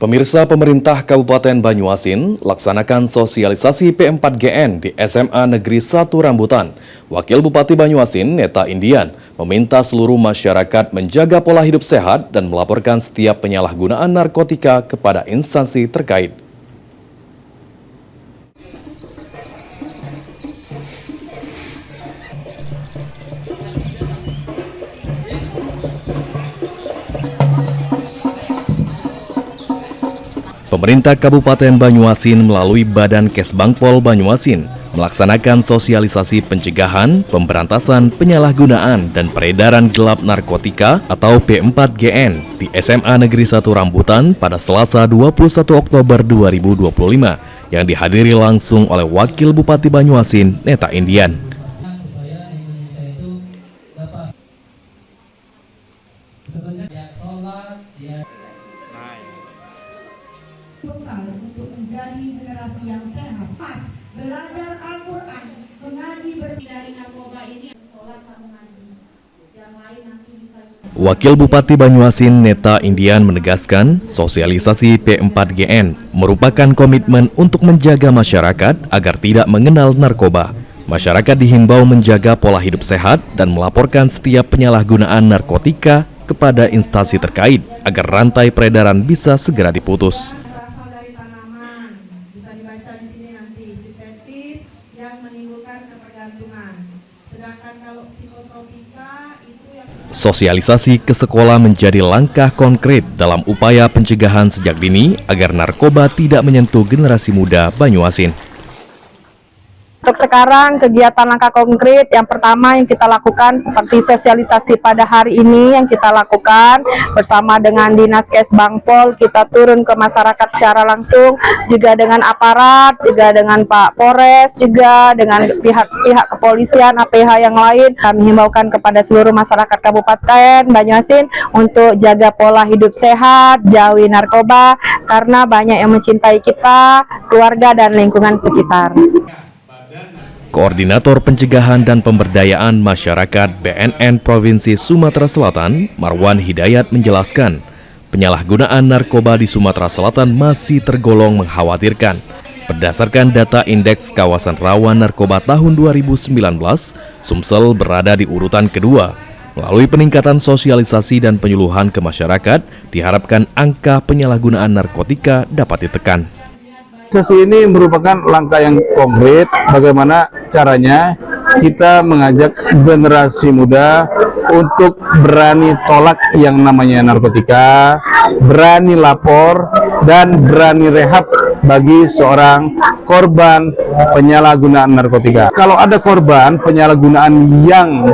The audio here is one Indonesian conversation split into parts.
Pemirsa, pemerintah Kabupaten Banyuasin laksanakan sosialisasi P4GN di SMA Negeri 1 Rambutan. Wakil Bupati Banyuasin, Neta Indian, meminta seluruh masyarakat menjaga pola hidup sehat dan melaporkan setiap penyalahgunaan narkotika kepada instansi terkait. Pemerintah Kabupaten Banyuasin melalui Badan Kesbangpol Banyuasin melaksanakan sosialisasi pencegahan, pemberantasan, penyalahgunaan, dan peredaran gelap narkotika atau P4GN di SMA Negeri 1 Rambutan pada Selasa 21 Oktober 2025 yang dihadiri langsung oleh Wakil Bupati Banyuasin, Neta Indian. Untuk menjadi generasi yang sehat, pas belajar Al-Quran, mengaji bersih dari narkoba ini, sholat sama ngaji, yang lain nanti bisa. Wakil Bupati Banyuasin Neta Indian menegaskan sosialisasi P4GN merupakan komitmen untuk menjaga masyarakat agar tidak mengenal narkoba. Masyarakat dihimbau menjaga pola hidup sehat dan melaporkan setiap penyalahgunaan narkotika kepada instansi terkait agar rantai peredaran bisa segera diputus. Sosialisasi ke sekolah menjadi langkah konkret dalam upaya pencegahan sejak dini agar narkoba tidak menyentuh generasi muda Banyuasin. Untuk sekarang kegiatan langkah konkret yang pertama yang kita lakukan seperti sosialisasi pada hari ini yang kita lakukan bersama dengan Dinas Kesbangpol, kita turun ke masyarakat secara langsung, juga dengan aparat, juga dengan Pak Polres, juga dengan pihak kepolisian, APH yang lain. Kami himbaukan kepada seluruh masyarakat Kabupaten Banyuasin untuk jaga pola hidup sehat, jauhi narkoba, karena banyak yang mencintai kita, keluarga dan lingkungan sekitar. Koordinator Pencegahan dan Pemberdayaan Masyarakat BNN Provinsi Sumatera Selatan, Marwan Hidayat menjelaskan, penyalahgunaan narkoba di Sumatera Selatan masih tergolong mengkhawatirkan. Berdasarkan data Indeks Kawasan Rawan Narkoba tahun 2019, Sumsel berada di urutan kedua. Melalui peningkatan sosialisasi dan penyuluhan ke masyarakat, diharapkan angka penyalahgunaan narkotika dapat ditekan. Sesi ini merupakan langkah yang konkret bagaimana caranya kita mengajak generasi muda untuk berani tolak yang namanya narkotika, berani lapor, dan berani rehab bagi seorang korban penyalahgunaan narkotika. Kalau ada korban penyalahgunaan yang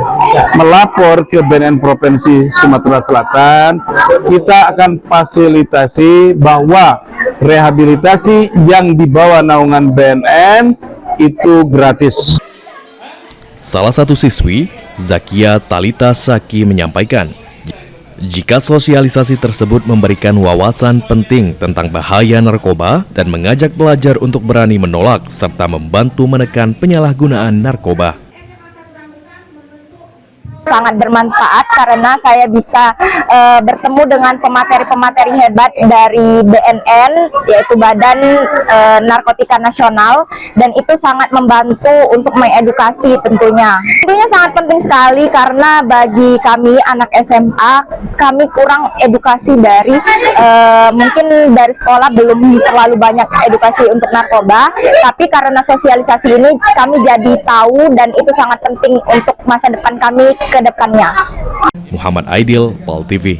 melapor ke BNN Provinsi Sumatera Selatan, kita akan fasilitasi bahwa rehabilitasi yang di bawah naungan BNN itu gratis. Salah satu siswi, Zakia Talita Saki, menyampaikan, jika sosialisasi tersebut memberikan wawasan penting tentang bahaya narkoba dan mengajak pelajar untuk berani menolak serta membantu menekan penyalahgunaan narkoba. Sangat bermanfaat karena saya bisa bertemu dengan pemateri-pemateri hebat dari BNN, yaitu Badan Narkotika Nasional, dan itu sangat membantu untuk mengedukasi tentunya. Tentunya sangat penting sekali karena bagi kami anak SMA, kami kurang edukasi dari mungkin dari sekolah belum terlalu banyak edukasi untuk narkoba, tapi karena sosialisasi ini kami jadi tahu dan itu sangat penting untuk masa depan kami ke depannya. Muhammad Aidil, PAL TV.